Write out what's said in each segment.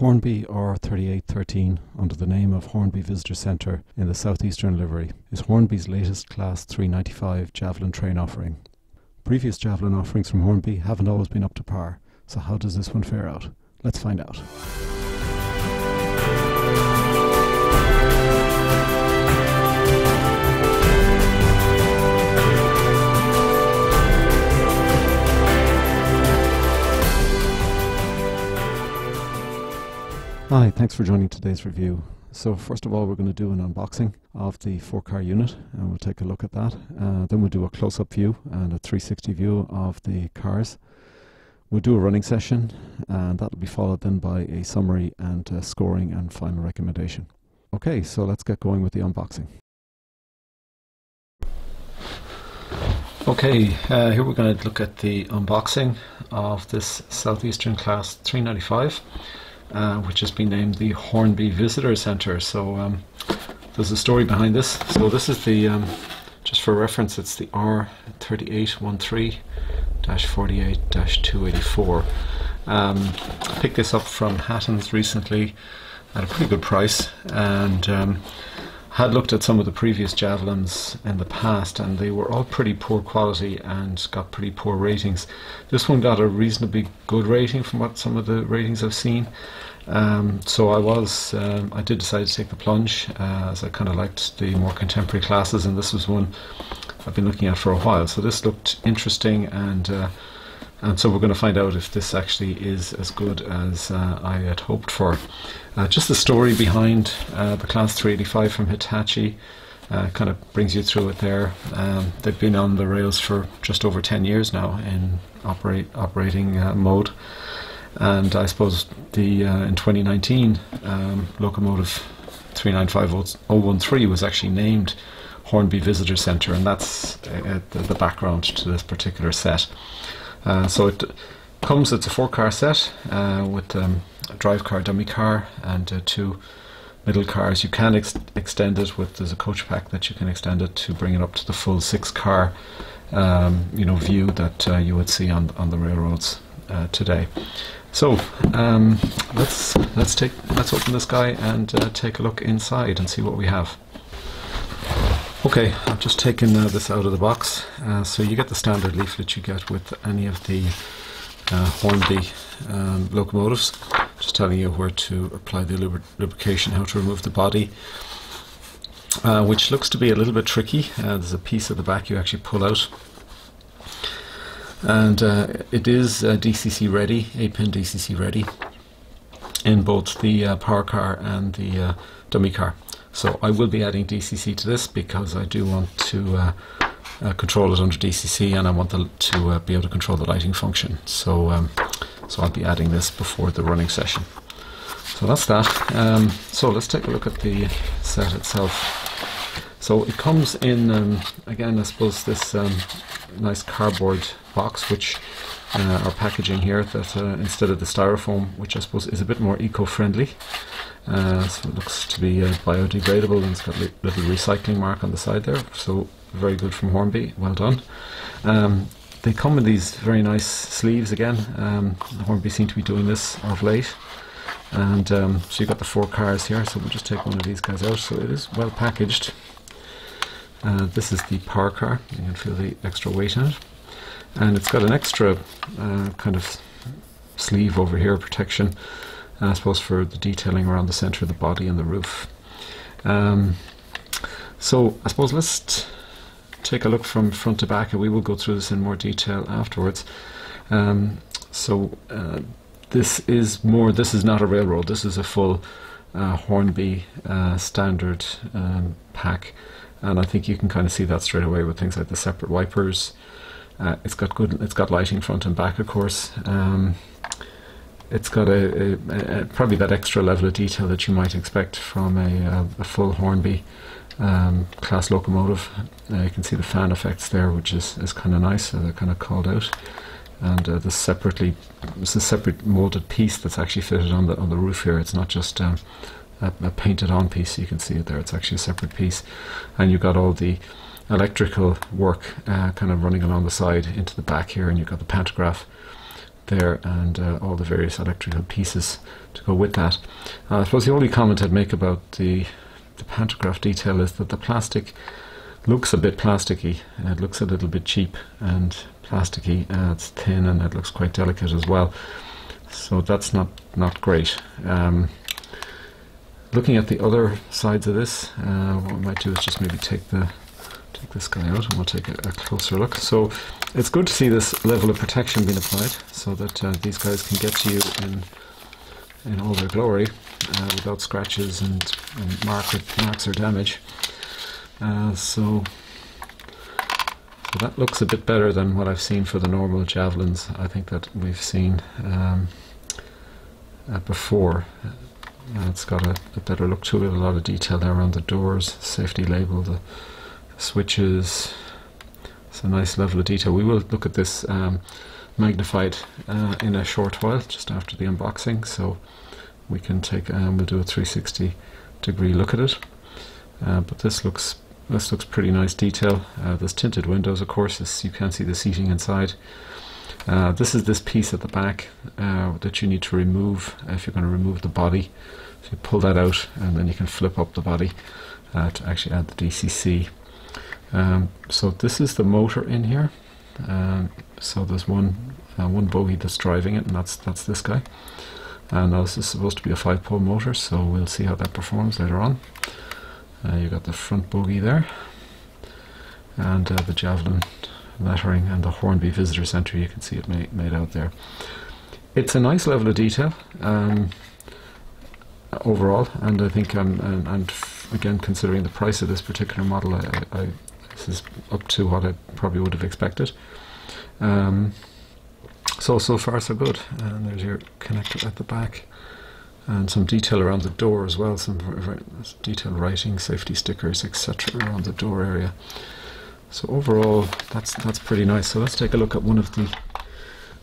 Hornby R3813, under the name of Hornby Visitor Centre in the Southeastern livery, is Hornby's latest Class 395 Javelin train offering. Previous Javelin offerings from Hornby haven't always been up to par, so how does this one fare out? Let's find out. Hi, thanks for joining today's review. So first of all, we're going to do an unboxing of the 4-car unit, and we'll take a look at that. Then we'll do a close-up view and a 360 view of the cars. We'll do a running session, and that'll be followed then by a summary and scoring and final recommendation. Okay, so let's get going with the unboxing. Okay, here we're going to look at the unboxing of this Southeastern Class 395. Which has been named the Hornby Visitor Centre. So there's a story behind this. So this is the, just for reference, it's the R3813-48-284. I picked this up from Hatton's recently at a pretty good price, and had looked at some of the previous Javelins in the past, and they were all pretty poor quality and got pretty poor ratings. This one got a reasonably good rating from what some of the ratings I've seen. So I did decide to take the plunge, as I kind of liked the more contemporary classes, and this was one I've been looking at for a while. So this looked interesting, and so we're going to find out if this actually is as good as I had hoped for. Just the story behind the Class 385 from Hitachi kind of brings you through it there. They've been on the rails for just over 10 years now in operating mode. And I suppose the in 2019 locomotive 395013 was actually named Hornby Visitor Centre, and that's the background to this particular set. So it's a 4-car set with a drive car, dummy car, and 2 middle cars. You can extend it there's a coach pack that you can extend it to bring it up to the full 6-car view that you would see on the railroads today. So let's open this guy and take a look inside and see what we have. Okay, I've just taken this out of the box. So you get the standard leaflet you get with any of the Hornby locomotives, just telling you where to apply the lubrication, how to remove the body, which looks to be a little bit tricky. There's a piece at the back you actually pull out. And it is DCC ready, 8-pin DCC ready, in both the power car and the dummy car. So I will be adding DCC to this because I do want to control it under DCC, and I want to be able to control the lighting function. So so I'll be adding this before the running session. So that's that. So let's take a look at the set itself. So it comes in, again, I suppose this nice cardboard box, which our packaging here, that instead of the styrofoam, which I suppose is a bit more eco-friendly, so it looks to be biodegradable, and it's got a little recycling mark on the side there, so very good from Hornby, well done. They come in these very nice sleeves again. Hornby seem to be doing this of late, and so you've got the 4 cars here, so we'll just take one of these guys out. So it is well packaged. This is the power car. You can feel the extra weight in it, and it's got an extra kind of sleeve over here, protection, I suppose, for the detailing around the centre of the body and the roof. So I suppose let's take a look from front to back, and we will go through this in more detail afterwards. This is not a railroad, this is a full Hornby standard pack. And I think you can kind of see that straight away with things like the separate wipers. It's got lighting front and back, of course. It's got probably that extra level of detail that you might expect from a full Hornby class locomotive. You can see the fan effects there, which is kind of nice. They're kind of called out. And this is a separate molded piece that's actually fitted on the roof here. It's not just a painted on piece. You can see it there, it's actually a separate piece, and you've got all the electrical work kind of running along the side into the back here, and you've got the pantograph there, and all the various electrical pieces to go with that. I suppose the only comment I'd make about the pantograph detail is that the plastic looks a bit plasticky. It looks a little bit cheap and plasticky. It's thin and it looks quite delicate as well. So that's not great. Looking at the other sides of this, what we might do is just maybe take this guy out and we'll take a closer look. So it's good to see this level of protection being applied so that these guys can get to you in all their glory without scratches and marks or damage. So that looks a bit better than what I've seen for the normal Javelins. I think that we've seen before. It's got a better look to it, a lot of detail there around the doors, safety label, the switches. It's a nice level of detail. We will look at this magnified in a short while, just after the unboxing, so we can take we'll do a 360-degree look at it. But this looks pretty nice detail. There's tinted windows, of course, you can see the seating inside. This is this piece at the back that you need to remove if you're going to remove the body. So you pull that out and then you can flip up the body to actually add the DCC. So this is the motor in here. So there's one bogie that's driving it, and that's this guy. And now this is supposed to be a 5-pole motor, so we'll see how that performs later on. You got the front bogie there, and the Javelin lettering and the Hornby Visitor Centre. You can see it made out there. It's a nice level of detail overall, and I think and again, considering the price of this particular model, this is up to what I probably would have expected. So far so good. And there's your connector at the back, and some detail around the door as well, some very detailed writing, safety stickers, etc. around the door area. So overall, that's pretty nice. So let's take a look at one of the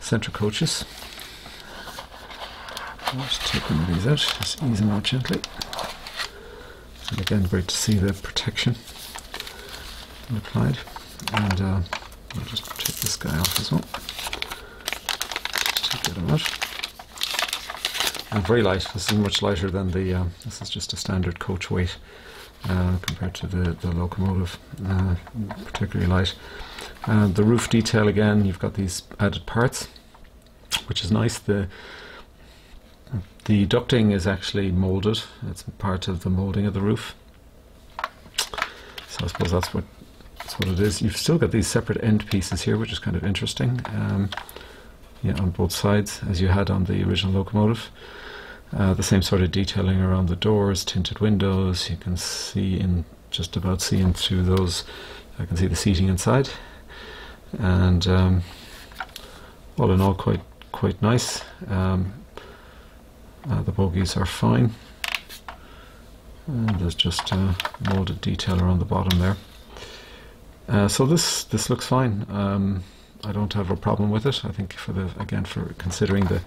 centre coaches. I'll just take one of these out, just ease them out gently. And again, great to see the protection applied. And I'll just take this guy off as well. Just get him out. And very light. This is much lighter than the. This is just a standard coach weight compared to the locomotive. Particularly light. The roof detail again. You've got these added parts, which is nice. The ducting is actually moulded. It's part of the moulding of the roof. So I suppose that's what it is. You've still got these separate end pieces here, which is kind of interesting. Yeah, on both sides, as you had on the original locomotive. The same sort of detailing around the doors, tinted windows. You can see just about seeing through those. I can see the seating inside, and all in all, quite nice. The bogies are fine, and there's just moulded detail around the bottom there. So this looks fine. I don't have a problem with it. I think for considering the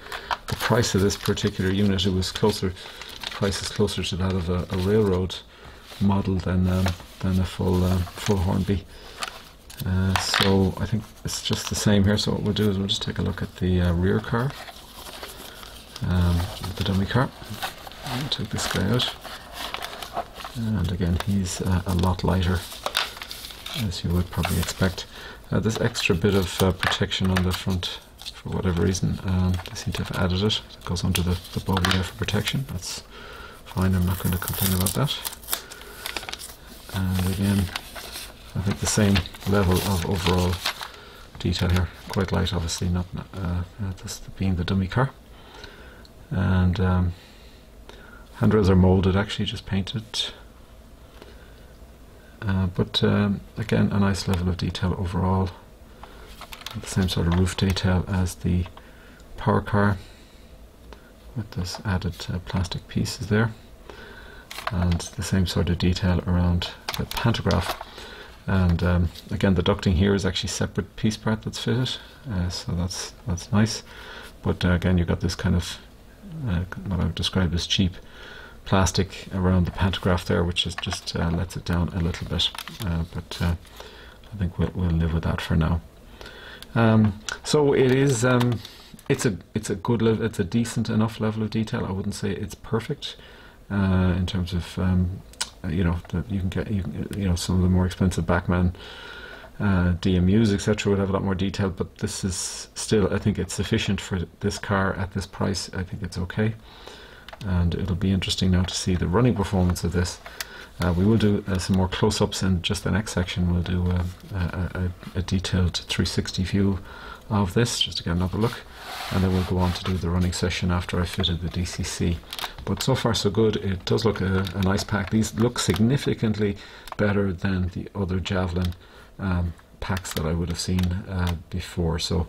price of this particular unit, it was closer. Price is closer to that of a railroad model than a full Hornby. So I think it's just the same here. So what we'll do is we'll just take a look at the rear car, the dummy car. I'll take this guy out, and again he's a lot lighter, as you would probably expect. This extra bit of protection on the front, for whatever reason, they seem to have added it. It goes under the bogie there for protection. That's fine, I'm not going to complain about that. And again, I think the same level of overall detail here. Quite light, obviously, not this being the dummy car. And handrails are moulded, actually, just painted. But again, a nice level of detail overall. The same sort of roof detail as the power car, with this added plastic pieces there, and the same sort of detail around the pantograph. And again, the ducting here is actually separate piece part that's fitted, so that's nice. But again, you've got this kind of what I would describe as cheap plastic around the pantograph there, which is just lets it down a little bit, but I think we'll live with that for now. So it's it's a good level, it's a decent enough level of detail. I wouldn't say it's perfect in terms of you know, that you can get, you know, some of the more expensive Bachmann DMUs etc. would have a lot more detail, but this is still, I think it's sufficient for this car at this price. I think it's okay, and it'll be interesting now to see the running performance of this. We will do some more close-ups in just the next section. We'll do a detailed 360 view of this, just to get another look, and then we'll go on to do the running session after I fitted the DCC. But so far so good. It does look a nice pack. These look significantly better than the other Javelin packs that I would have seen before. So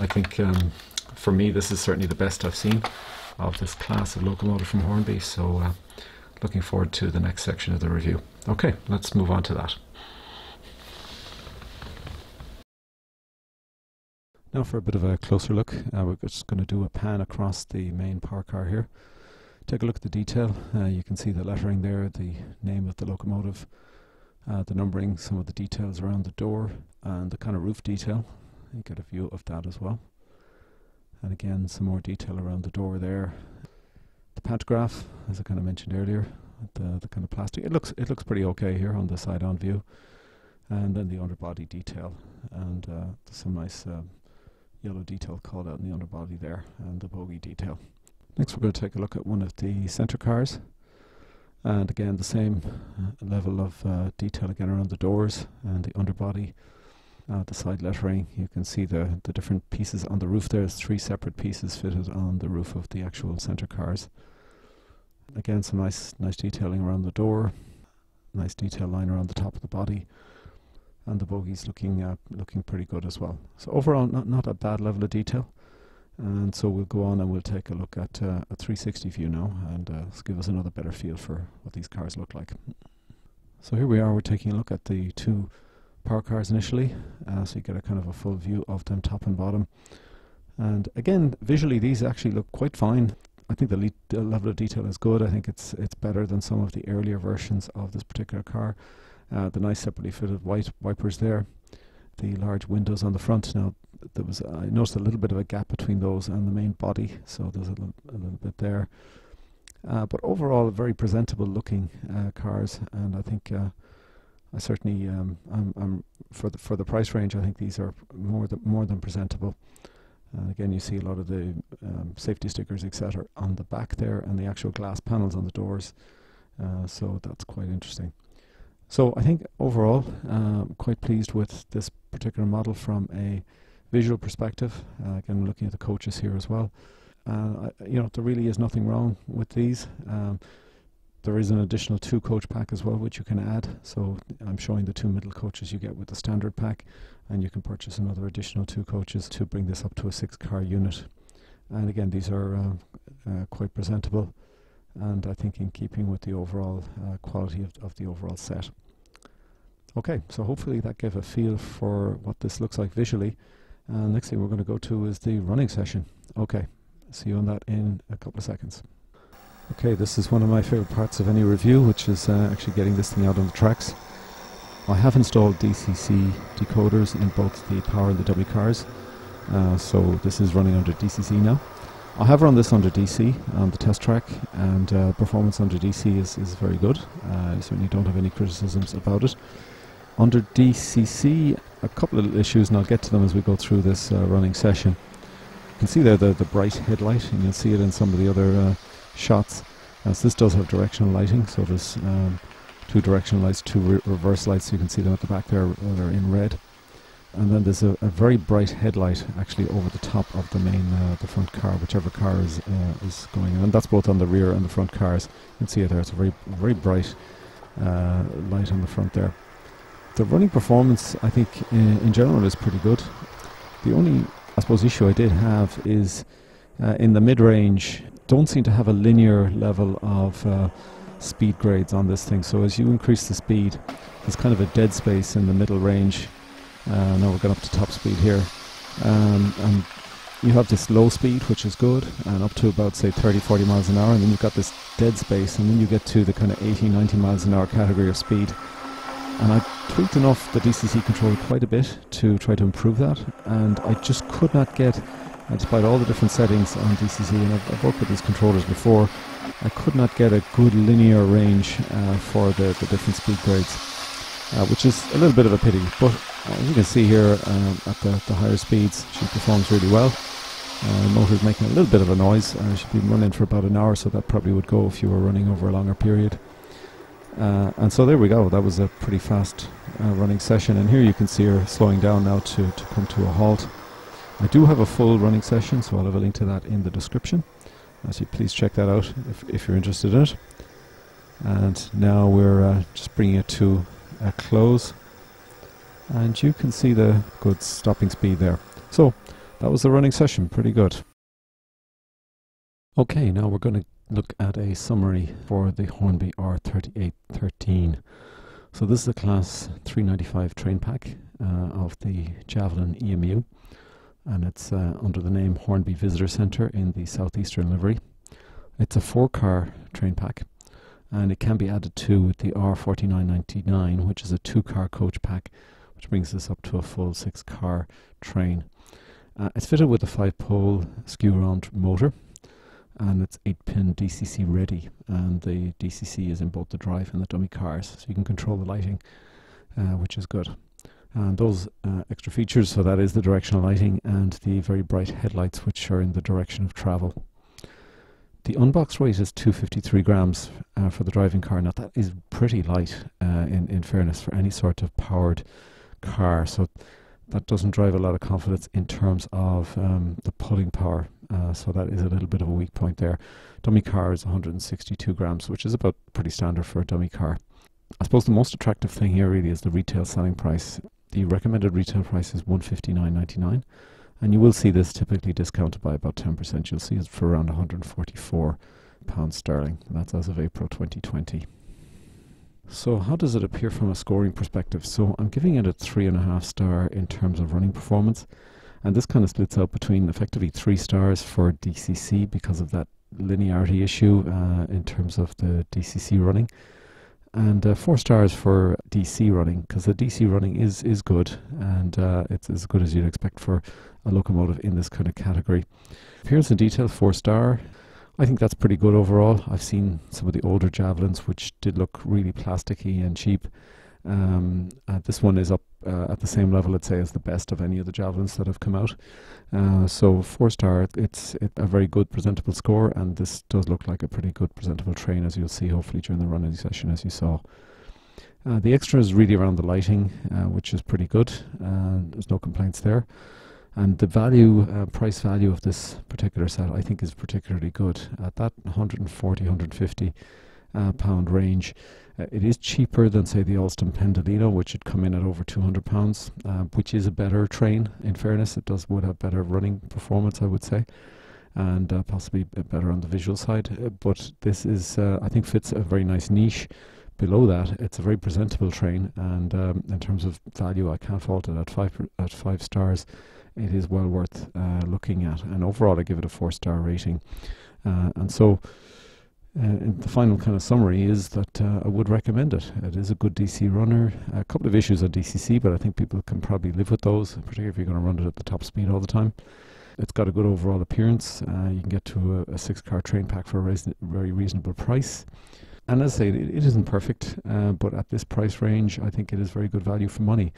I think for me this is certainly the best I've seen of this class of locomotive from Hornby. So looking forward to the next section of the review. Okay, let's move on to that. Now for a bit of a closer look, we're just going to do a pan across the main power car here. Take a look at the detail. You can see the lettering there, the name of the locomotive, the numbering, some of the details around the door, and the kind of roof detail. You get a view of that as well. And again, some more detail around the door there. The pantograph, as I kind of mentioned earlier, the kind of plastic. It looks pretty okay here on the side-on view. And then the underbody detail, and some nice yellow detail called out in the underbody there, and the bogie detail. Next we're going to take a look at one of the centre cars, and again the same level of detail again around the doors and the underbody, the side lettering. You can see the different pieces on the roof. There's 3 separate pieces fitted on the roof of the actual centre cars. Again some nice detailing around the door, nice detail line around the top of the body, and the bogies looking pretty good as well. So overall not a bad level of detail. And so we'll go on and we'll take a look at a 360 view now, and give us another better feel for what these cars look like. So here we are, we're taking a look at the 2 power cars initially, so you get a kind of a full view of them top and bottom. And again, visually these actually look quite fine. I think the level of detail is good. I think it's better than some of the earlier versions of this particular car. The nice separately fitted white wipers there, the large windows on the front. Now I noticed a little bit of a gap between those and the main body, so there's a little bit there. But overall, very presentable looking cars, and I think I certainly for the price range, I think these are more than presentable. And again, you see a lot of the safety stickers, etc., on the back there, and the actual glass panels on the doors. So that's quite interesting. So I think overall, quite pleased with this particular model from a visual perspective. Again, looking at the coaches here as well. You know, there really is nothing wrong with these. There is an additional 2 coach pack as well, which you can add. So I'm showing the 2 middle coaches you get with the standard pack, and you can purchase another additional 2 coaches to bring this up to a 6-car unit. And again, these are quite presentable, and I think in keeping with the overall quality of the overall set. Okay, so hopefully that gave a feel for what this looks like visually. Next thing we're going to go to is the running session. Okay, see you on that in a couple of seconds. Okay, this is one of my favorite parts of any review, which is actually getting this thing out on the tracks. I have installed DCC decoders in both the power and the W cars, so this is running under DCC now. I have run this under DC on the test track, and performance under DC is very good. I certainly don't have any criticisms about it. Under DCC, a couple of issues, and I'll get to them as we go through this running session. You can see there the bright headlight, and you'll see it in some of the other shots. So this does have directional lighting, so there's 2 directional lights, 2 reverse lights. You can see them at the back there, they're in red. And then there's a very bright headlight actually over the top of the main, the front car, whichever car is going in. And that's both on the rear and the front cars. You can see it there, it's a very bright light on the front there. The running performance, I think, in general is pretty good. The only, I suppose, issue I did have is in the mid-range, don't seem to have a linear level of speed grades on this thing. So as you increase the speed, there's kind of a dead space in the middle range. Now we're going up to top speed here. And you have this low speed, which is good, and up to about, say, 30-40 miles an hour, and then you've got this dead space, and then you get to the kind of 80-90 miles an hour category of speed. And I tweaked enough the DCC controller quite a bit to try to improve that, and I just could not get despite all the different settings on DCC, and I've worked with these controllers before, I could not get a good linear range for the different speed grades, which is a little bit of a pity. But as you can see here, at the higher speeds, she performs really well. The motor's making a little bit of a noise. She's been running for about an hour, so that probably would go if you were running over a longer period. And so there we go. That was a pretty fast running session, and here you can see her slowing down now to come to a halt. I do have a full running session, so I'll have a link to that in the description. So please check that out if you're interested in it. And now we're just bringing it to a close, and you can see the good stopping speed there. So that was the running session, pretty good. Okay, now we're going to look at a summary for the Hornby R3813. So this is a class 395 train pack of the Javelin EMU, and it's under the name Hornby Visitor Centre in the Southeastern livery. It's a 4-car train pack, and it can be added to the R3999, which is a 2-car coach pack, which brings this up to a full 6-car train. It's fitted with a 5-pole skew-round motor, and it's 8-pin DCC ready, and the DCC is in both the drive and the dummy cars, so you can control the lighting, which is good. And those extra features, so that is the directional lighting and the very bright headlights, which are in the direction of travel. The unbox weight is 253 grams for the driving car. Now that is pretty light in fairness for any sort of powered car, so that doesn't drive a lot of confidence in terms of the pulling power, so that is a little bit of a weak point there. Dummy car is 162 grams, which is about pretty standard for a dummy car. I suppose the most attractive thing here really is the retail selling price. The recommended retail price is $159.99, and you will see this typically discounted by about 10%. You'll see it for around £144 sterling, and that's as of April 2020. So how does it appear from a scoring perspective? So I'm giving it a 3.5 star in terms of running performance, and this kind of splits out between effectively 3 stars for DCC because of that linearity issue in terms of the DCC running, and 4 stars for DC running, because the DC running is good, and it's as good as you'd expect for a locomotive in this kind of category. Appearance and detail, 4 star. I think that's pretty good overall. I've seen some of the older Javelins which did look really plasticky and cheap. This one is up at the same level, I'd say, as the best of any of the Javelins that have come out. So 4 star, it's a very good presentable score, and this does look like a pretty good presentable train, as you'll see hopefully during the running session, as you saw. The extra is really around the lighting, which is pretty good. There's no complaints there. And the value, price value of this particular set, I think is particularly good. At that 140, 150 pound range, it is cheaper than, say, the Alstom Pendolino, which would come in at over £200, which is a better train, in fairness. It would have better running performance, I would say, and possibly better on the visual side. But this is, I think, fits a very nice niche. Below that, it's a very presentable train, and in terms of value, I can't fault it. At 5 stars, it is well worth looking at, and overall I give it a 4-star rating. And so the final kind of summary is that I would recommend it. It is a good DC runner. A couple of issues on DCC, but I think people can probably live with those, particularly if you're going to run it at the top speed all the time. It's got a good overall appearance. You can get to a 6-car train pack for a very reasonable price. And as I say, it isn't perfect, but at this price range, I think it is very good value for money.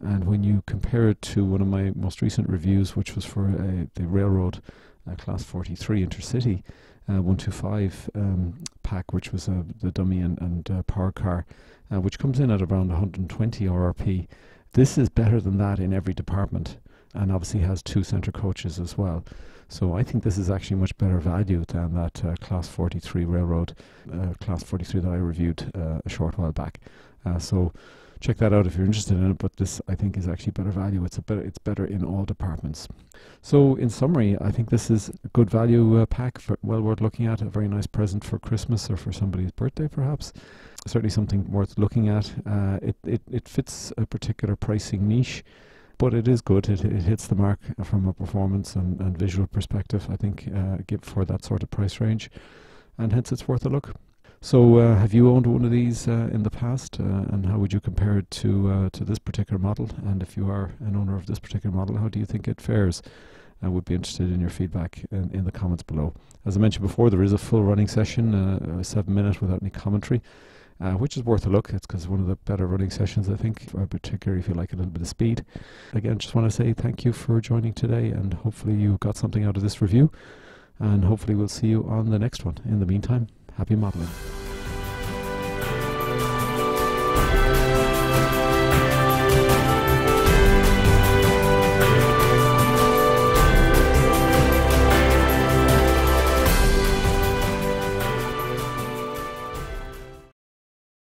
And when you compare it to one of my most recent reviews, which was for the railroad Class 43 Intercity 125 pack, which was the dummy and power car, which comes in at around 120 RRP. This is better than that in every department, and obviously has 2 centre coaches as well. So I think this is actually much better value than that Class 43 railroad, Class 43 that I reviewed a short while back. So check that out if you're interested in it, but this I think is actually better value. It's better in all departments. So in summary, I think this is a good value pack, well worth looking at, a very nice present for Christmas or for somebody's birthday perhaps. Certainly something worth looking at. It fits a particular pricing niche, but it is good. It hits the mark from a performance and visual perspective, I think, for that sort of price range, and hence it's worth a look. So have you owned one of these in the past, and how would you compare it to this particular model? And if you are an owner of this particular model, how do you think it fares? I would be interested in your feedback in the comments below. As I mentioned before, there is a full running session, a 7-minute without any commentary, which is worth a look. It's because one of the better running sessions, I think, particularly if you like a little bit of speed. Again, just want to say thank you for joining today, and hopefully you got something out of this review, and hopefully we'll see you on the next one. In the meantime, happy modeling.